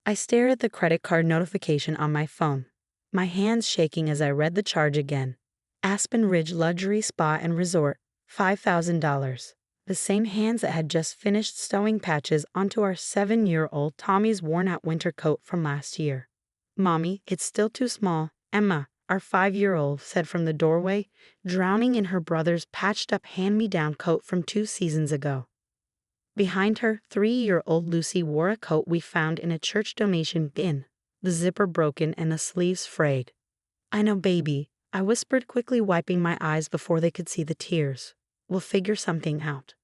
I stared at the credit card notification on my phone, my hands shaking as I read the charge again. Aspen Ridge Luxury Spa and Resort, $5,000. The same hands that had just finished sewing patches onto our 7-year-old Tommy's worn-out winter coat from last year. "Mommy, it's still too small," Emma, our 5-year-old, said from the doorway, drowning in her brother's patched-up hand-me-down coat from 2 seasons ago. Behind her, 3-year-old Lucy wore a coat we found in a church donation bin, the zipper broken and the sleeves frayed. "I know, baby," I whispered, quickly wiping my eyes before they could see the tears. "We'll figure something out."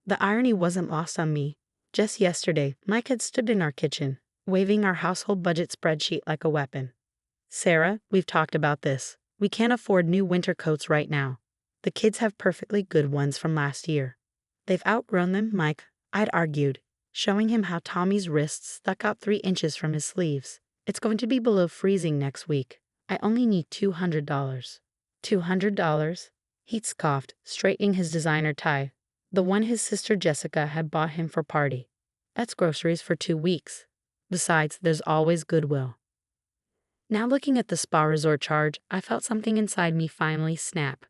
The irony wasn't lost on me. Just yesterday, Mike had stood in our kitchen, waving our household budget spreadsheet like a weapon. "Sarah, we've talked about this. We can't afford new winter coats right now. The kids have perfectly good ones from last year." "They've outgrown them, Mike," I'd argued, showing him how Tommy's wrists stuck out 3 inches from his sleeves. "It's going to be below freezing next week. I only need $200. $200? He'd scoffed, straightening his designer tie, the one his sister Jessica had bought him for party. "That's groceries for 2 weeks. Besides, there's always Goodwill." Now looking at the spa resort charge, I felt something inside me finally snap.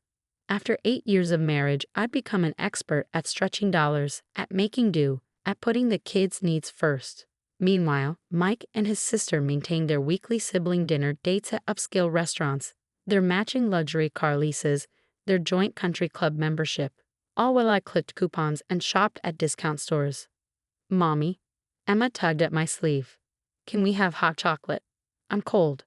After 8 years of marriage, I'd become an expert at stretching dollars, at making do, at putting the kids' needs first. Meanwhile, Mike and his sister maintained their weekly sibling dinner dates at upscale restaurants, their matching luxury car leases, their joint country club membership, all while I clipped coupons and shopped at discount stores. "Mommy," Emma tugged at my sleeve. "Can we have hot chocolate? I'm cold."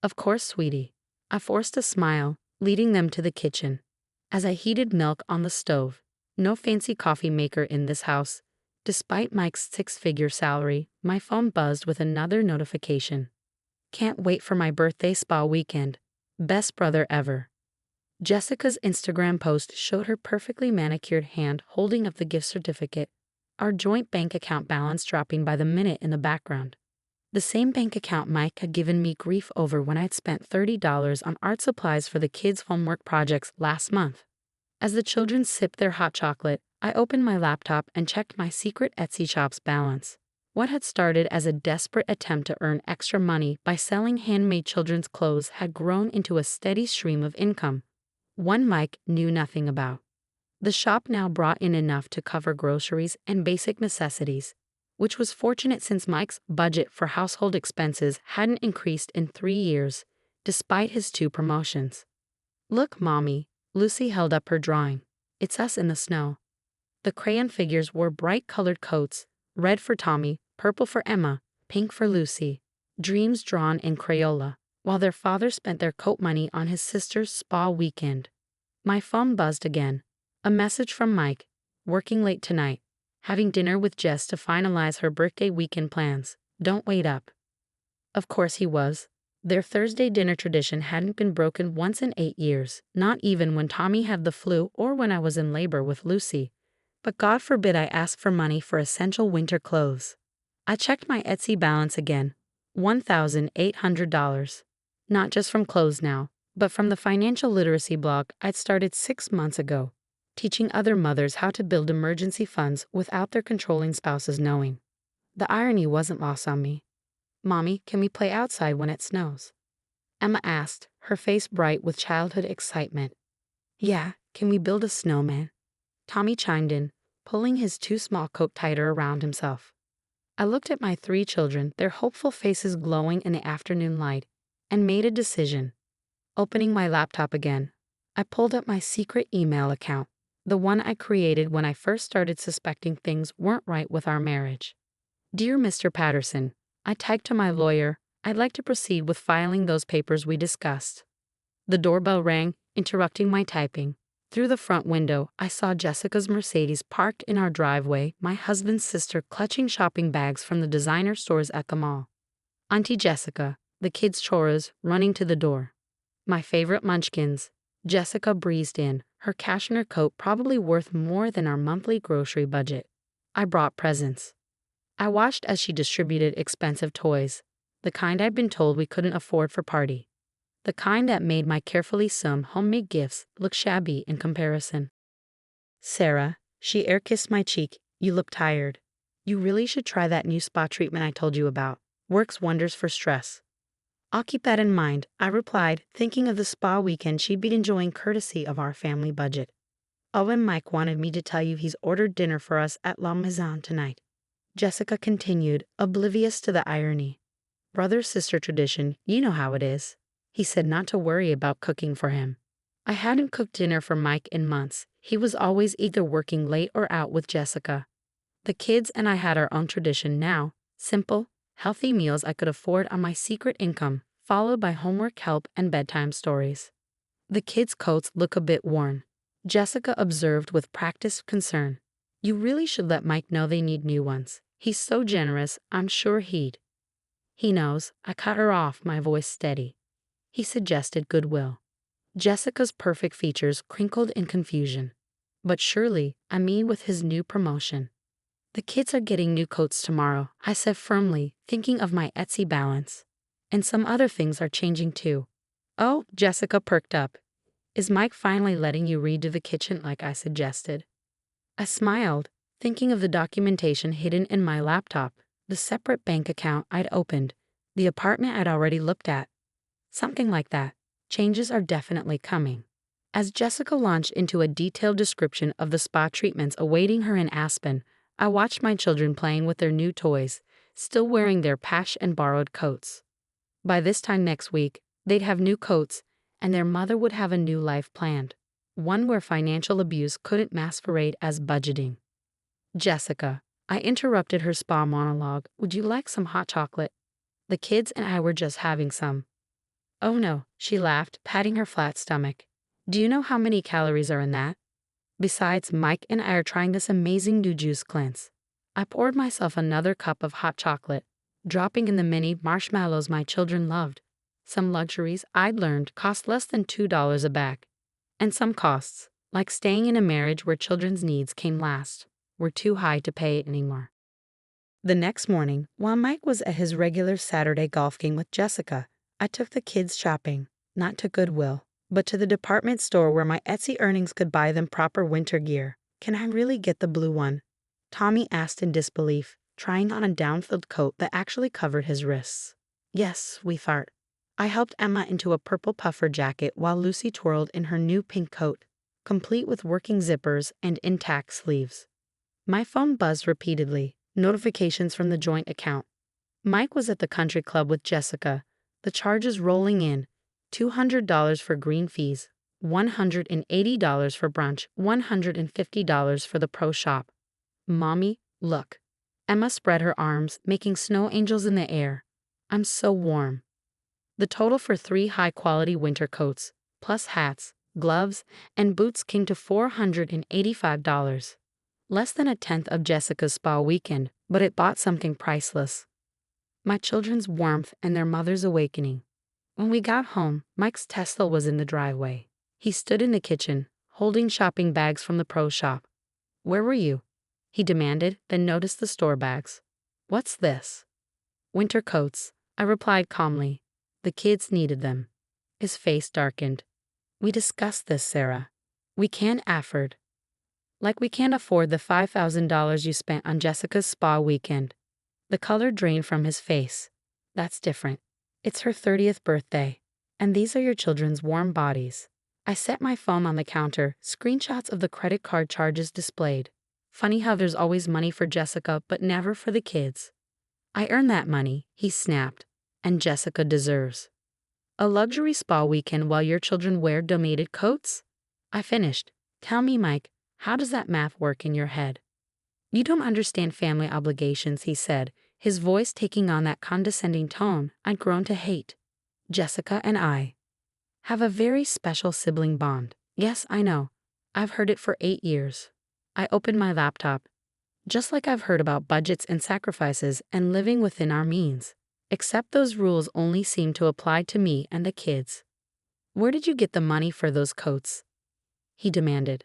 "Of course, sweetie." I forced a smile, leading them to the kitchen. As I heated milk on the stove, no fancy coffee maker in this house. Despite Mike's 6-figure salary, my phone buzzed with another notification. "Can't wait for my birthday spa weekend. Best brother ever." Jessica's Instagram post showed her perfectly manicured hand holding up the gift certificate, our joint bank account balance dropping by the minute in the background. The same bank account Mike had given me grief over when I'd spent $30 on art supplies for the kids' homework projects last month. As the children sipped their hot chocolate, I opened my laptop and checked my secret Etsy shop's balance. What had started as a desperate attempt to earn extra money by selling handmade children's clothes had grown into a steady stream of income, one Mike knew nothing about. The shop now brought in enough to cover groceries and basic necessities, which was fortunate since Mike's budget for household expenses hadn't increased in 3 years, despite his 2 promotions. "Look, Mommy," Lucy held up her drawing. "It's us in the snow." The crayon figures wore bright-colored coats, red for Tommy, purple for Emma, pink for Lucy, dreams drawn in Crayola, while their father spent their coat money on his sister's spa weekend. My phone buzzed again. A message from Mike. "Working late tonight. Having dinner with Jess to finalize her birthday weekend plans. Don't wait up." Of course he was. Their Thursday dinner tradition hadn't been broken once in 8 years, not even when Tommy had the flu or when I was in labor with Lucy. But God forbid I ask for money for essential winter clothes. I checked my Etsy balance again. $1,800. Not just from clothes now, but from the financial literacy blog I'd started 6 months ago, teaching other mothers how to build emergency funds without their controlling spouses knowing. The irony wasn't lost on me. "Mommy, can we play outside when it snows?" Emma asked, her face bright with childhood excitement. "Yeah, can we build a snowman?" Tommy chimed in, pulling his too small coat tighter around himself. I looked at my 3 children, their hopeful faces glowing in the afternoon light, and made a decision. Opening my laptop again, I pulled up my secret email account, the one I created when I first started suspecting things weren't right with our marriage. "Dear Mr. Patterson," I typed to my lawyer, "I'd like to proceed with filing those papers we discussed." The doorbell rang, interrupting my typing. Through the front window, I saw Jessica's Mercedes parked in our driveway, my husband's sister clutching shopping bags from the designer stores at the mall. Auntie Jessica, the kids' choras, running to the door. My favorite munchkins. Jessica breezed in, her cashmere coat probably worth more than our monthly grocery budget. I brought presents. I watched as she distributed expensive toys, the kind I'd been told we couldn't afford for party. The kind that made my carefully sewn homemade gifts look shabby in comparison. "Sarah," she air-kissed my cheek, "you look tired. You really should try that new spa treatment I told you about. Works wonders for stress. I'll keep that in mind, I replied, thinking of the spa weekend she'd be enjoying courtesy of our family budget. Oh, and Mike wanted me to tell you he's ordered dinner for us at La Maison tonight. Jessica continued, oblivious to the irony. Brother-sister tradition, you know how it is. He said not to worry about cooking for him. I hadn't cooked dinner for Mike in months. He was always either working late or out with Jessica. The kids and I had our own tradition now, simple, healthy meals I could afford on my secret income, followed by homework help and bedtime stories. The kids' coats look a bit worn, Jessica observed with practiced concern. You really should let Mike know they need new ones. He's so generous, I'm sure he'd. He knows, I cut her off, my voice steady. He suggested goodwill. Jessica's perfect features crinkled in confusion. But surely, I mean with his new promotion. The kids are getting new coats tomorrow, I said firmly, thinking of my Etsy balance. And some other things are changing too. Oh, Jessica perked up. Is Mike finally letting you redo the kitchen like I suggested? I smiled, thinking of the documentation hidden in my laptop, the separate bank account I'd opened, the apartment I'd already looked at. Something like that. Changes are definitely coming. As Jessica launched into a detailed description of the spa treatments awaiting her in Aspen, I watched my children playing with their new toys, still wearing their patched and borrowed coats. By this time next week, they'd have new coats, and their mother would have a new life planned, one where financial abuse couldn't masquerade as budgeting. Jessica, I interrupted her spa monologue, would you like some hot chocolate? The kids and I were just having some. Oh no, she laughed, patting her flat stomach. Do you know how many calories are in that? Besides, Mike and I are trying this amazing new juice cleanse. I poured myself another cup of hot chocolate, dropping in the mini marshmallows my children loved. Some luxuries I'd learned cost less than $2 a bag. And some costs, like staying in a marriage where children's needs came last, were too high to pay anymore. The next morning, while Mike was at his regular Saturday golf game with Jessica, I took the kids shopping, not to Goodwill, but to the department store where my Etsy earnings could buy them proper winter gear. Can I really get the blue one? Tommy asked in disbelief, trying on a down-filled coat that actually covered his wrists. Yes, we fart. I helped Emma into a purple puffer jacket while Lucy twirled in her new pink coat, complete with working zippers and intact sleeves. My phone buzzed repeatedly, notifications from the joint account. Mike was at the country club with Jessica, the charges rolling in, $200 for green fees, $180 for brunch, $150 for the pro shop. Mommy, look. Emma spread her arms, making snow angels in the air. I'm so warm. The total for 3 high-quality winter coats, plus hats, gloves, and boots came to $485. Less than a tenth of Jessica's spa weekend, but it bought something priceless. My children's warmth and their mother's awakening. When we got home, Mike's Tesla was in the driveway. He stood in the kitchen, holding shopping bags from the pro shop. Where were you? He demanded, then noticed the store bags. What's this? Winter coats, I replied calmly. The kids needed them. His face darkened. We discussed this, Sarah. We can't afford. Like we can't afford the $5,000 you spent on Jessica's spa weekend. The color drained from his face. That's different. It's her 30th birthday, and these are your children's warm bodies. I set my phone on the counter, screenshots of the credit card charges displayed. Funny how there's always money for Jessica, but never for the kids. I earned that money, he snapped, and Jessica deserves. A luxury spa weekend while your children wear donated coats? I finished. Tell me, Mike, how does that math work in your head? You don't understand family obligations, he said, his voice taking on that condescending tone I'd grown to hate. Jessica and I have a very special sibling bond. Yes, I know. I've heard it for 8 years. I opened my laptop. Just like I've heard about budgets and sacrifices and living within our means. Except those rules only seem to apply to me and the kids. Where did you get the money for those coats? He demanded.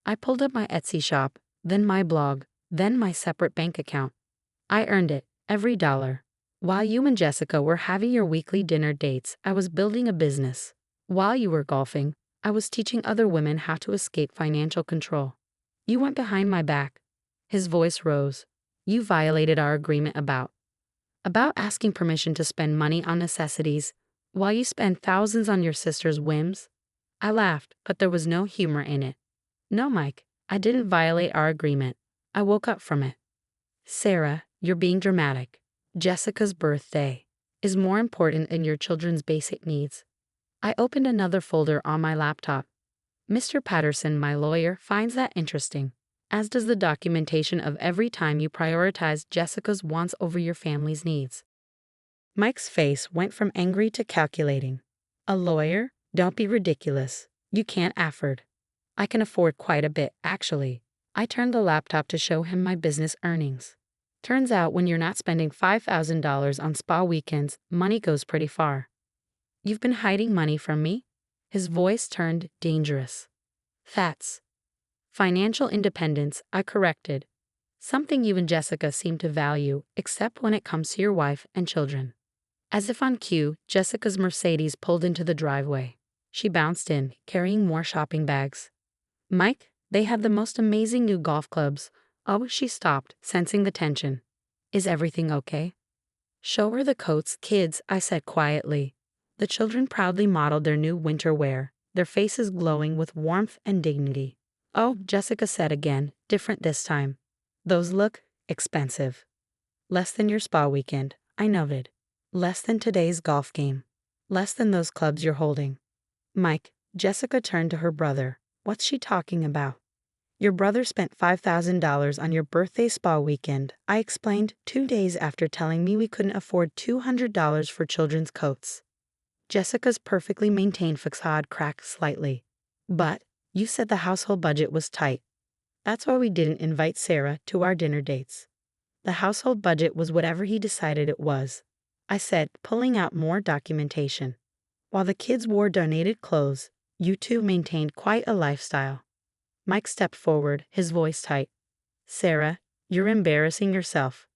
I pulled up my Etsy shop, then my blog, then my separate bank account. I earned it, every dollar. While you and Jessica were having your weekly dinner dates, I was building a business. While you were golfing, I was teaching other women how to escape financial control. You went behind my back. His voice rose. You violated our agreement about. About asking permission to spend money on necessities while you spend thousands on your sister's whims? I laughed, but there was no humor in it. No, Mike, I didn't violate our agreement. I woke up from it. Sarah, you're being dramatic. Jessica's birthday is more important than your children's basic needs. I opened another folder on my laptop. Mr. Patterson, my lawyer, finds that interesting, as does the documentation of every time you prioritize Jessica's wants over your family's needs. Mike's face went from angry to calculating. A lawyer? Don't be ridiculous. You can't afford. I can afford quite a bit, actually. I turned the laptop to show him my business earnings. Turns out when you're not spending $5,000 on spa weekends, money goes pretty far. You've been hiding money from me? His voice turned dangerous. That's financial independence, I corrected. Something you and Jessica seem to value, except when it comes to your wife and children. As if on cue, Jessica's Mercedes pulled into the driveway. She bounced in, carrying more shopping bags. Mike, they have the most amazing new golf clubs. Oh, she stopped, sensing the tension. Is everything okay? Show her the coats, kids, I said quietly. The children proudly modeled their new winter wear, their faces glowing with warmth and dignity. Oh, Jessica said again, different this time. Those look expensive. Less than your spa weekend, I noted. Less than today's golf game. Less than those clubs you're holding. Mike, Jessica turned to her brother. What's she talking about? Your brother spent $5,000 on your birthday spa weekend, I explained 2 days after telling me we couldn't afford $200 for children's coats. Jessica's perfectly maintained facade cracked slightly. But, you said the household budget was tight. That's why we didn't invite Sarah to our dinner dates. The household budget was whatever he decided it was, I said, pulling out more documentation. While the kids wore donated clothes, you two maintained quite a lifestyle. Mike stepped forward, his voice tight. Sarah, you're embarrassing yourself.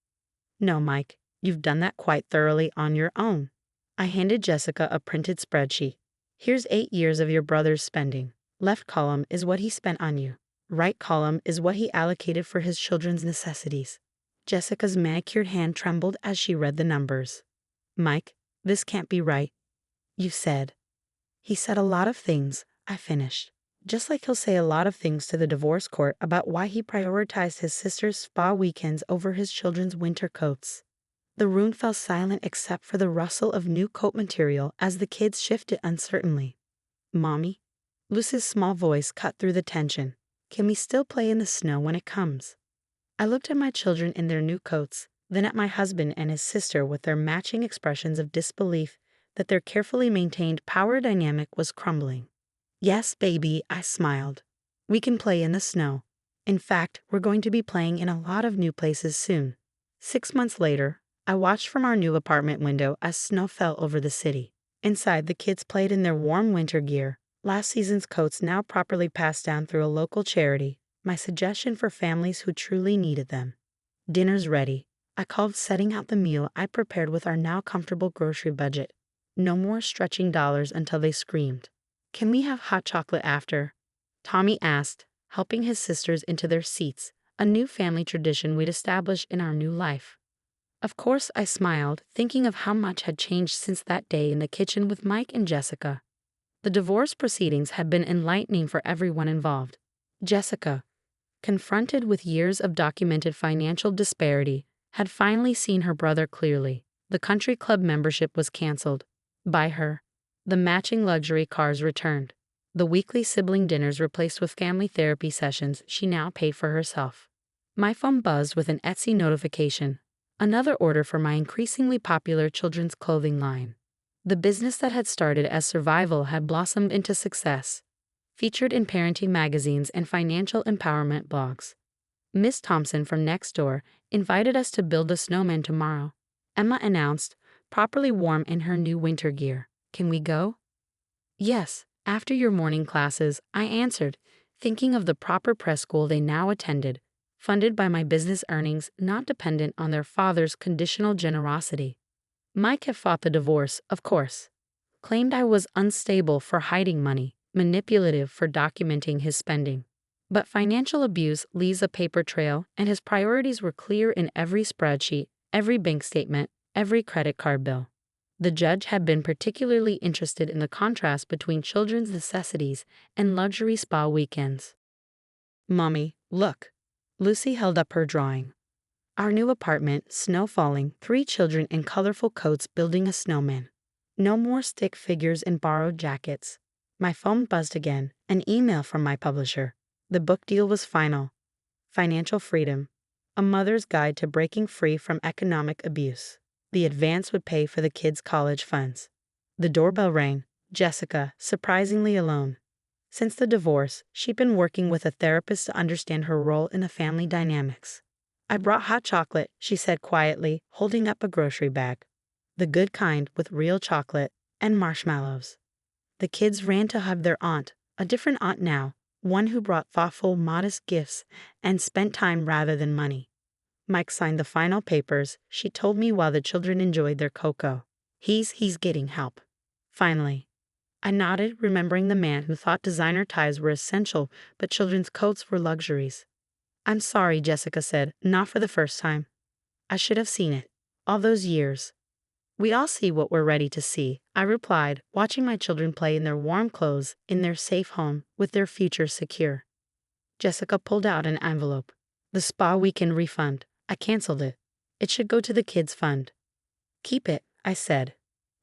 No, Mike, you've done that quite thoroughly on your own. I handed Jessica a printed spreadsheet. Here's 8 years of your brother's spending. Left column is what he spent on you. Right column is what he allocated for his children's necessities. Jessica's manicured hand trembled as she read the numbers. Mike, this can't be right. You said. He said a lot of things, I finished. Just like he'll say a lot of things to the divorce court about why he prioritized his sister's spa weekends over his children's winter coats. The room fell silent except for the rustle of new coat material as the kids shifted uncertainly. Mommy? Lucy's small voice cut through the tension. Can we still play in the snow when it comes? I looked at my children in their new coats, then at my husband and his sister with their matching expressions of disbelief that their carefully maintained power dynamic was crumbling. Yes, baby, I smiled. We can play in the snow. In fact, we're going to be playing in a lot of new places soon. 6 months later, I watched from our new apartment window as snow fell over the city. Inside, the kids played in their warm winter gear, last season's coats now properly passed down through a local charity, my suggestion for families who truly needed them. Dinner's ready. I called setting out the meal I prepared with our now comfortable grocery budget. No more stretching dollars until they screamed. Can we have hot chocolate after? Tommy asked, helping his sisters into their seats, a new family tradition we'd established in our new life. Of course, I smiled, thinking of how much had changed since that day in the kitchen with Mike and Jessica. The divorce proceedings had been enlightening for everyone involved. Jessica, confronted with years of documented financial disparity, had finally seen her brother clearly. The country club membership was canceled. By her. The matching luxury cars returned. The weekly sibling dinners replaced with family therapy sessions she now paid for herself. My phone buzzed with an Etsy notification. Another order for my increasingly popular children's clothing line. The business that had started as survival had blossomed into success, featured in parenting magazines and financial empowerment blogs. Miss Thompson from next door invited us to build a snowman tomorrow. Emma announced, properly warm in her new winter gear. Can we go? Yes, after your morning classes, I answered, thinking of the proper prep school they now attended, funded by my business earnings, not dependent on their father's conditional generosity. Mike had fought the divorce, of course. Claimed I was unstable for hiding money, manipulative for documenting his spending. But financial abuse leaves a paper trail, and his priorities were clear in every spreadsheet, every bank statement, every credit card bill. The judge had been particularly interested in the contrast between children's necessities and luxury spa weekends. "Mommy, look." Lucy held up her drawing. Our new apartment, snow falling, 3 children in colorful coats building a snowman. No more stick figures and borrowed jackets. My phone buzzed again, an email from my publisher. The book deal was final. Financial freedom. A mother's guide to breaking free from economic abuse. The advance would pay for the kids' college funds. The doorbell rang. Jessica, surprisingly alone. Since the divorce, she'd been working with a therapist to understand her role in the family dynamics. "I brought hot chocolate," she said quietly, holding up a grocery bag. The good kind with real chocolate and marshmallows. The kids ran to hug their aunt, a different aunt now, one who brought thoughtful, modest gifts and spent time rather than money. Mike signed the final papers, she told me while the children enjoyed their cocoa. He's getting help. Finally. I nodded, remembering the man who thought designer ties were essential, but children's coats were luxuries. "I'm sorry," Jessica said, "not for the first time. I should have seen it. All those years." "We all see what we're ready to see," I replied, watching my children play in their warm clothes, in their safe home, with their future secure. Jessica pulled out an envelope. "The spa weekend refund. I canceled it. It should go to the kids' fund." "Keep it," I said.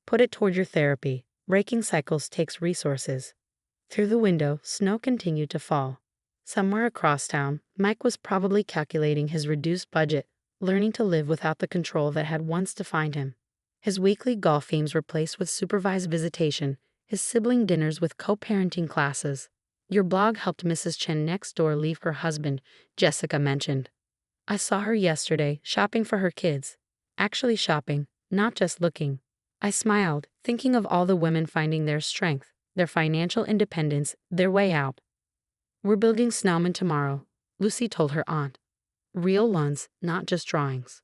"Put it toward your therapy. Breaking cycles takes resources." Through the window, snow continued to fall. Somewhere across town, Mike was probably calculating his reduced budget, learning to live without the control that had once defined him. His weekly golf games replaced with supervised visitation, his sibling dinners with co-parenting classes. "Your blog helped Mrs. Chen next door leave her husband," Jessica mentioned. "I saw her yesterday, shopping for her kids. Actually shopping, not just looking." I smiled, thinking of all the women finding their strength, their financial independence, their way out. "We're building snowmen tomorrow," Lucy told her aunt. "Real ones, not just drawings."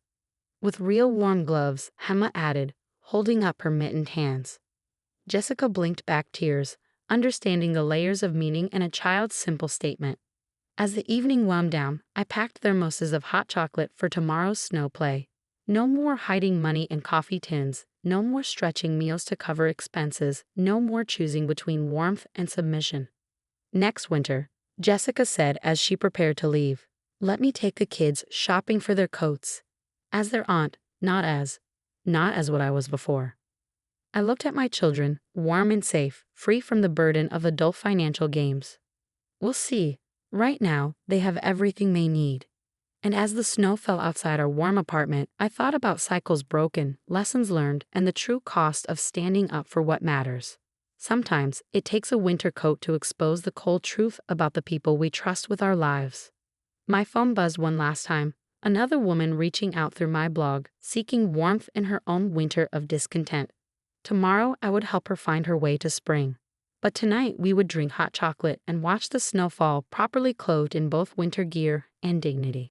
"With real warm gloves," Hema added, holding up her mittened hands. Jessica blinked back tears, understanding the layers of meaning in a child's simple statement. As the evening wound down, I packed thermoses of hot chocolate for tomorrow's snow play. No more hiding money in coffee tins, no more stretching meals to cover expenses, no more choosing between warmth and submission. "Next winter," Jessica said as she prepared to leave, "let me take the kids shopping for their coats." As their aunt, not as what I was before. I looked at my children, warm and safe, free from the burden of adult financial games. We'll see. Right now, they have everything they need. And as the snow fell outside our warm apartment, I thought about cycles broken, lessons learned, and the true cost of standing up for what matters. Sometimes, it takes a winter coat to expose the cold truth about the people we trust with our lives. My phone buzzed one last time, another woman reaching out through my blog, seeking warmth in her own winter of discontent. Tomorrow, I would help her find her way to spring. But tonight, we would drink hot chocolate and watch the snow fall, properly clothed in both winter gear and dignity.